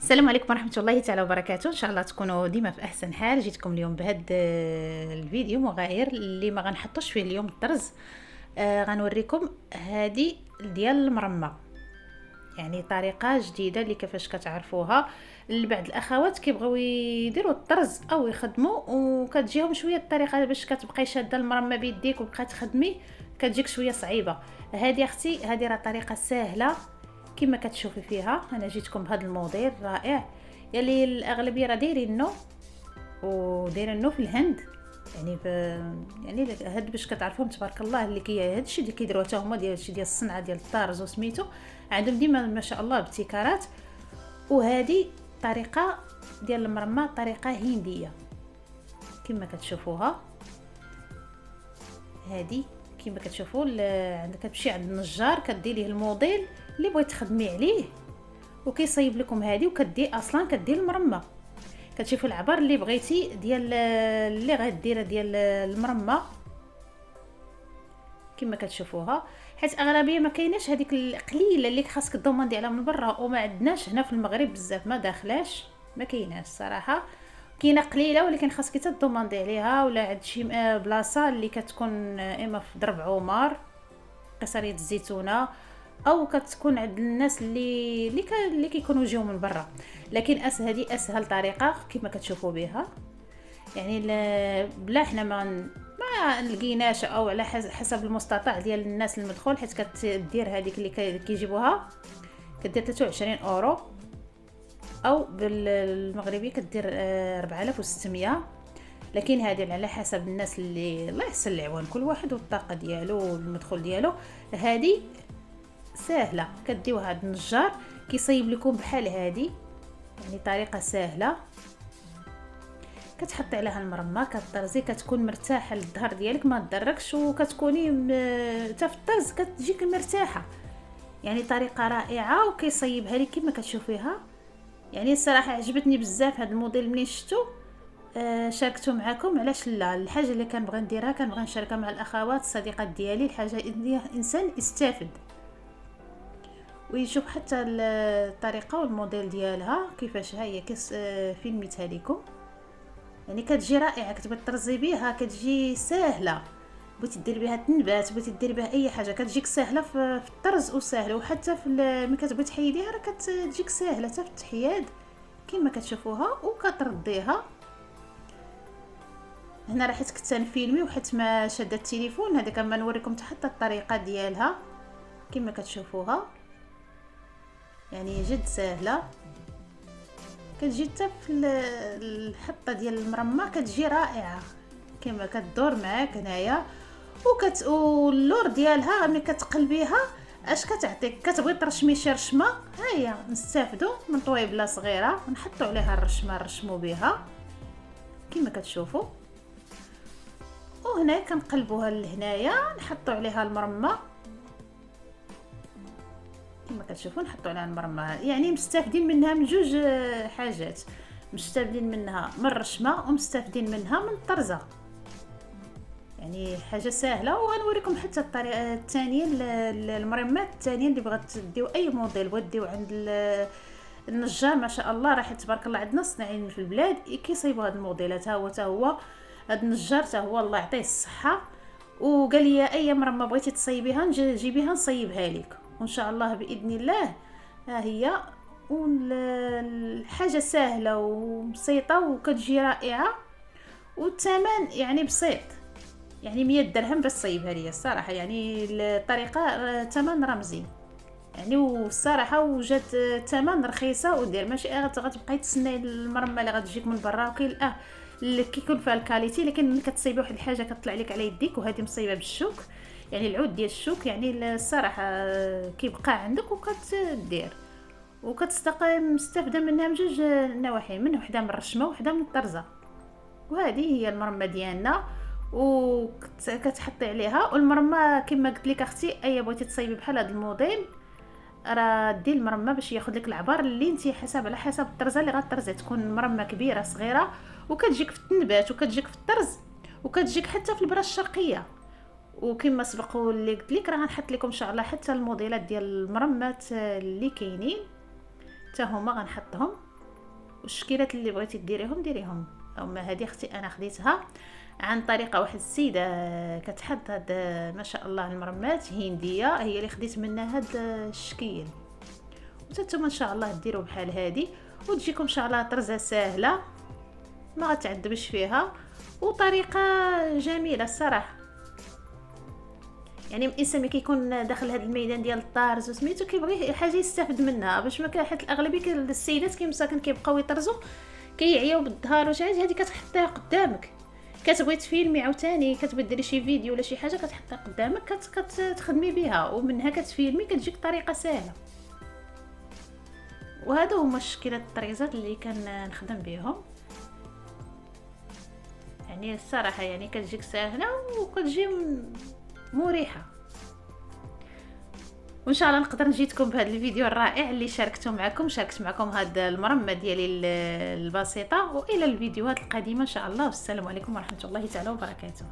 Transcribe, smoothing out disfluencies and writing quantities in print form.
السلام عليكم ورحمة الله تعالى وبركاته. ان شاء الله تكونوا ديما في احسن حال. جيتكم اليوم بهذا الفيديو مغاير اللي ما غنحطوش فيه اليوم الطرز. غنوريكم هذه ديال المرمى، يعني طريقة جديدة اللي كيفاش كتعرفوها. لبعض الاخوات كيبغيو يديروا الطرز او يخدموا وكتجيهم شويه الطريقه باش كتبقاي شاده المرمى بيديك وبقى تخدمي، كتجيك شويه صعيبه. هذه اختي، هذه راه طريقه سهله كما كتشوفي فيها. انا جيتكم بهذا الموديل رائع يلي الاغلبيه راه دايرينو ودايرينو في الهند، يعني يعني هاد باش كتعرفوهم تبارك الله اللي هادشي اللي كيديروه حتى هما، ديال هادشي ديال الصنعه ديال الطرز وسميتو، عندهم ديما ما شاء الله ابتكارات. وهذه طريقه ديال المرمى طريقه هنديه كما كتشوفوها. هذه كما كتشوفوا عندك كتمشي عند النجار كديريه الموديل اللي بغيتي تخدمي عليه وكيصايب لكم هذه، وكدي اصلا كدير المرمى. كتشوفوا العبر اللي بغيتي ديال اللي غديره ديال المرمى كما كتشوفوها. حيت اغلبيه ما كايناش هذيك القليله اللي خاصك دوموندي عليها من برا، وما عندناش هنا في المغرب بزاف، ما داخلاش، ما كايناش صراحه. كاينه قليله ولكن خاصك تدوموندي عليها، ولا عند شي بلاصه اللي كتكون اما في درب عمر قصريه الزيتونه، او كتكون عند الناس اللي كيكونوا يجيو من برا. لكن هذه اسهل طريقه كما كتشوفوا بها، يعني بلا حنا ما لقيناش، او على حسب المستطاع ديال الناس المدخول. حيت كتدير هذيك اللي كيجيبوها كدير 23 اورو، او بالمغربي كدير 4600. لكن هذه على حسب الناس اللي الله يحسن العوان، كل واحد والطاقه ديالو والمدخول ديالو. هذه سهله كديوها عند النجار كيصايب لكم بحال هذه، يعني طريقه سهله. كتحطي عليها المرمى كطرزي، كتكون مرتاحه للظهر ديالك ما تضركش، وكتكوني حتى في الطرز كتجيك مرتاحه. يعني طريقه رائعه وكيصيبها لك كما كتشوفيها. يعني الصراحه عجبتني بزاف هذا الموديل منين شفتو. شاركته معكم، علاش لا؟ الحاجه اللي كنبغي نديرها كنبغي نشاركها مع الاخوات الصديقات ديالي، الحاجه اللي الانسان يستافد ويشوف حتى الطريقه والموديل ديالها كيفاش. هي فيلميتها لكم، يعني كتجي رائعه. كتبغي ترزي بها كتجي سهله، بغيتي دير بها تنبات، بغيتي دير بها اي حاجه كتجيك سهله في الطرز وسهله. وحتى في ملي كتبغي تحيديها راه كتجيك سهله حتى في التحياد كما كتشوفوها وكترديها. هنا راه حيت كنت نفيلمي وحيت ما شاده التليفون، هذا كما نوريكم حتى الطريقه ديالها كما كتشوفوها، يعني جد سهله. كتجي حتى في الحطه ديال المرمى كتجي رائعه كما كتدور معاك هنايا. واللور ديالها ملي كتقلبيها اش كتعطيك، كتبغي ترشمي شي رشمه، ها هي نستافدوا من طويبله صغيره ونحطوا عليها الرشمه نرشموا بها كما كتشوفوا. وهنا كنقلبوها لهنايا نحطوا عليها المرمى كما كتشوفوا، نحطوا عليها المرمى. يعني مستافدين منها من جوج حاجات، مستافدين منها من الرشمه ومستافدين منها من الطرزه. يعني حاجه سهله. وغنوريكم حتى الطريقه الثانيه المرمات الثانيه اللي بغات تديو اي موديل بغات ديو عند النجار ما شاء الله. راه تبارك الله عندنا صناعيين في البلاد كيصايبوا هاد الموديلات. ها هو هاد النجار تا هو الله يعطيه الصحه، وقال لي اي مرمى بغيتي تصايبيها جيبيها نصايبها لك، وان شاء الله باذن الله. ها هي الحاجه سهله وبسيطه وكتجي رائعه، والثمن يعني بسيط، يعني 100 درهم باش تصايبها ليا الصراحه. يعني الطريقه ثمن رمزي يعني، والصراحه وجات ثمن رخيصه ودير ماشي غتبقاي تسناي المرمى اللي غتجيك من برا. وكاين اللي كيكون فيها الكاليتي، لكن ملي كتصايبي واحد الحاجه كتطلع لك على يديك. وهذه مصايبه بالشوك، يعني العود ديال الشوك، يعني الصراحه كيبقى عندك وكتدير مستافده منها من جوج نواحي، من وحده من الرشمه وحده من الطرزه. وهذه هي المرمى ديالنا وكتحطي عليها. والمرمى كما قلت لك اختي، اي بغيتي تصايبي بحال هذا الموديل راه دير المرمى باش ياخذ لك العبار اللي انت على حسب الطرزه اللي غترزي، تكون مرمى كبيره صغيره، وكتجيك في التنبات وكتجيك في الطرز وكتجيك حتى في البره الشرقيه. وكما سبق اللي قلت لك راه غنحط لكم ان شاء الله حتى الموديلات ديال المرمات اللي كاينين حتى هما غنحطهم. والشكيلات اللي بغيتي ديريهم ديريهم. اما هذه اختي انا خديتها عن طريقه واحد السيده كتحط هاد ما شاء الله المرمات هنديه، هي اللي خديت منها هاد الشكيل. وانتم ان شاء الله ديروا بحال هذه وتجيكم ان شاء الله طرزه سهله ما غتعذبش فيها وطريقه جميله الصراحه. يعني الانسان ملي كيكون داخل هذا الميدان ديال الطرز وسميتو كيبغي حاجه يستافد منها باش ما حيت الاغلبيه السيدات كيمساكن كيبقاو يطرزوا كيعياو بالظهر وشي حاجه، هذه كتحطيها قدامك كتبغي تفيلمي عاوتاني كتبغي ديري شي فيديو ولا شي حاجه كتحطها قدامك كتخدمي بها ومنها كتفيلمي كتجيك طريقه سهله. وهذا هما الشكلات الطريزات اللي كنخدم بهم. يعني الصراحه يعني كتجيك سهله وكتجي مريحه. وان شاء الله نقدر نجيتكم بهذا الفيديو الرائع اللي شاركت معكم هذا المرمى ديالي البسيطه، والى الفيديوهات القادمه ان شاء الله. والسلام عليكم ورحمه الله تعالى وبركاته.